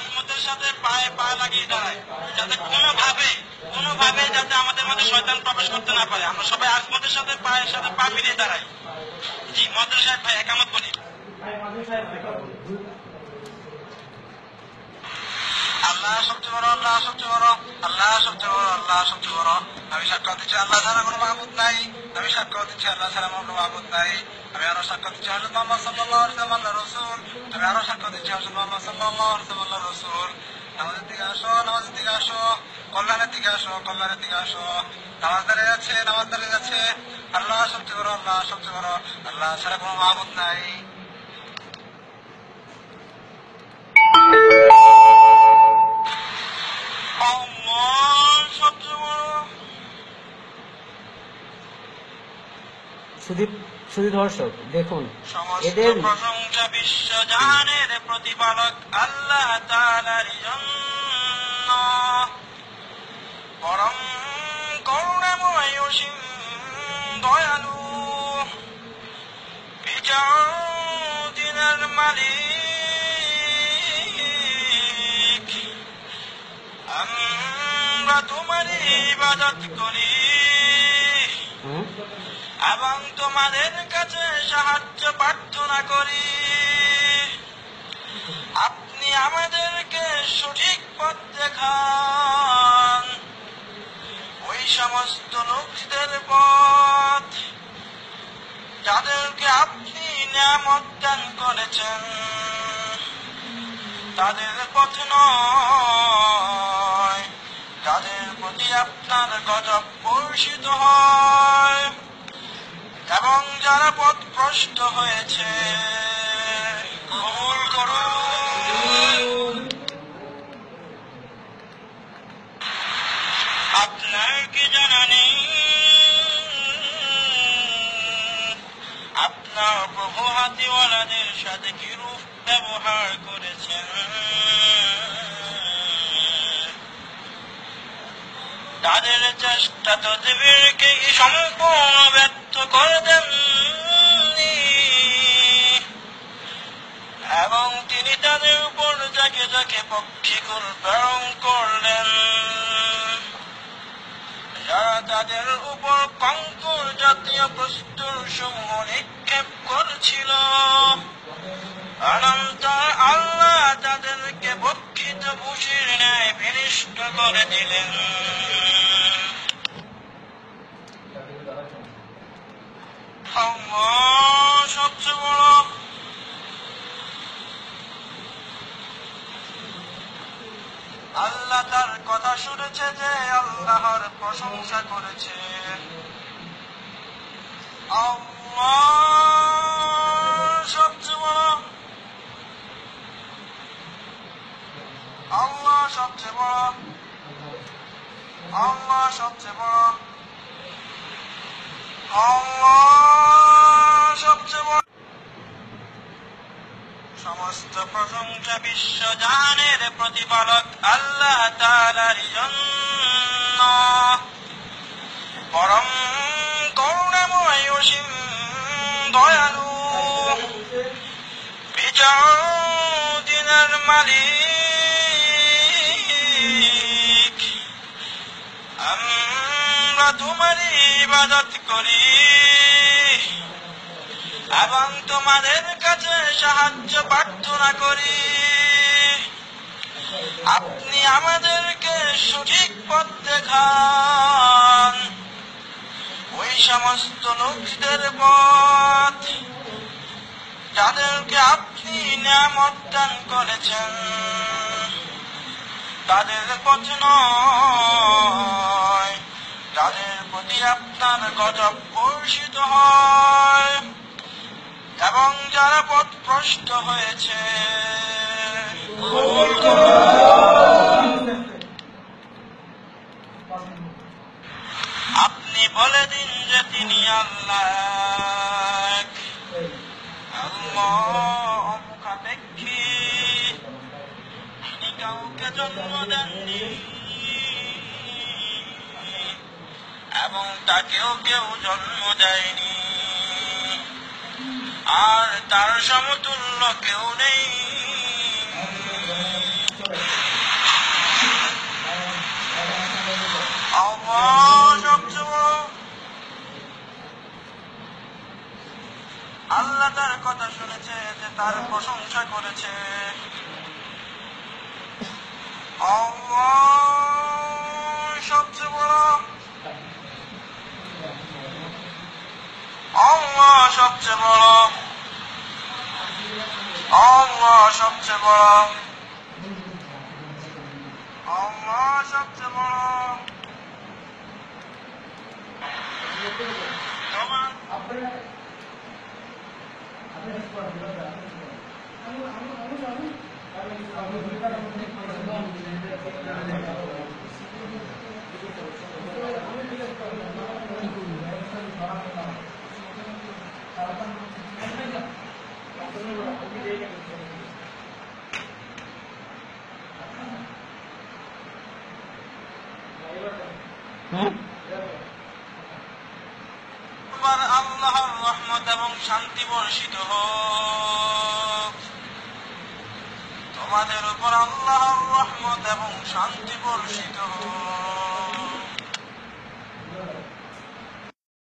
আজমতের সাথে পায়ে পা লাগিয়ে দাঁড়াই, যাতে কোনোভাবে যাতে আমাদের মধ্যে শয়তান প্রবেশ করতে না পারে। আমরা সবাই আজমতের সাথে পায়ের সাথে পা মিলিয়ে দাঁড়াই। জি মদ্দুল সাহেব ভাই একামত বলি। আল্লাহ সবচেয়ে বড়, আল্লাহ সবচেয়ে বড়, আল্লাহ সবচেয়ে বড়, আল্লাহ সবচেয়ে বড়। আমি সাক্ষ্য দিচ্ছি আল্লাহ ছাড়া কোনো মাবুদ নাই। আমি সাক্ষ্য দিচ্ছি আল্লাহ ছাড়া কোনো মাবুদ নাই। আমি আরো সাক্ষ্য দিচ্ছি হযরত মুহাম্মদ সাল্লাল্লাহু আলাইহি ওয়াসাল্লাম আল্লাহর রাসূল। আমি আরো সাক্ষ্য দিচ্ছি হযরত মুহাম্মদ সাল্লাল্লাহু আলাইহি ওয়াসাল্লাম আল্লাহর রাসূল। নামাজের দিকে আসো, নামাজের দিকে আসো, কল্যাণের দিকে আসো, কল্যাণের দিকে আসো। নামাজ দাঁড়িয়ে যাচ্ছে, নামাজ দাঁড়িয়ে যাচ্ছে। আল্লাহ সবচেয়ে বড়, আল্লাহ সবচেয়ে বড়, আল্লাহ ছাড়া কোনো মাবুদ নাই। শুধু দর্শক দেখুন, এদের প্রশংসা বিশ্বজাহানের প্রতিপালক আল্লাহ তাআলার জন্য, পরম করুণাময় অসীম দয়ালু, বিজয় দিনের মালিক। আমরা তোমারই ইবাদত করি এবং তোমাদের কাছে সাহায্য প্রার্থনা করি। আপনি আমাদেরকে সঠিক পথ দেখান, ওই সমস্ত লোকদের পথ যাদেরকে আপনি নিয়ামত দান করেছেন, তাদের পথ নয় যাদের প্রতি আপনার গজব বর্ষিত হয় এবং যারা পথভ্রষ্ট হয়েছে। কবুল করুন। আপনার কি জানা নেই আপনার প্রভু হাতিওয়ালাদের সাথে কিরূপ ব্যবহার করেছেন? তাদের চেষ্টা তদবিরকে সম্পূর্ণ ব্যর্থ করে দেননি এবং তিনি তাদের উপর যাকে যাকে পক্ষীকুল প্রেরণ করলেন, যারা তাদের উপর কঙ্কর জাতীয় প্রস্তর সমূহ নিক্ষেপ করেছিল। অনন্তর আল্লাহ তাদেরকে বক্ষিত ভূষির ন্যায় বিনষ্ট করে দিলেন। আল্লাহ সবচেয়ে বড়। আল্লাহ তার কথা শুনেছে যে আল্লাহর প্রশংসা করেছে। আল্লাহ সবচেয়ে বড়, আল্লাহ সবচেয়ে বড়, আল্লাহ সবচেয়ে বড়, আল্লাহ সবচেয়ে বড়। সমস্ত প্রশংসা বিশ্বজাহানের প্রতিপালক আল্লাহ তাআলার জন্য, পরম করুণাময় অসীম দয়ালু, বিজয় দিনের মালিক। আমরা তোমারই ইবাদত করি এবং তোমাদের কাছে সাহায্য প্রার্থনা করি। আপনি আমাদেরকে সঠিক পথ দেখান, ওই সমস্ত লোকদের পথ যাদেরকে আপনি নিয়ামত দান করেছেন, তাদের পথ নয় যাদের প্রতি আপনার গজব বর্ষিত হয় এবং যারা পথভ্রষ্ট হয়েছে। আপনি বলে দিন যে তিনি আল্লাহ, আল্লাহ অমুখাপেক্ষী, তিনি কাউকে জন্ম দেননি এবং তাকেও কেউ জন্ম দেয়নি, আর তার সমতুল্য কেউ নেই। চলেছে। আল্লাহ সবচেয়ে বড়, আল্লাহ সবচেয়ে বড়, আল্লাহ সবচেয়ে বড়, আল্লাহ সবচেয়ে বড়। আল্লাহর রহমত এবং শান্তি বর্ষিত হোক তোমাদের উপর, আল্লাহর রহমত এবং শান্তি বর্ষিত হোক।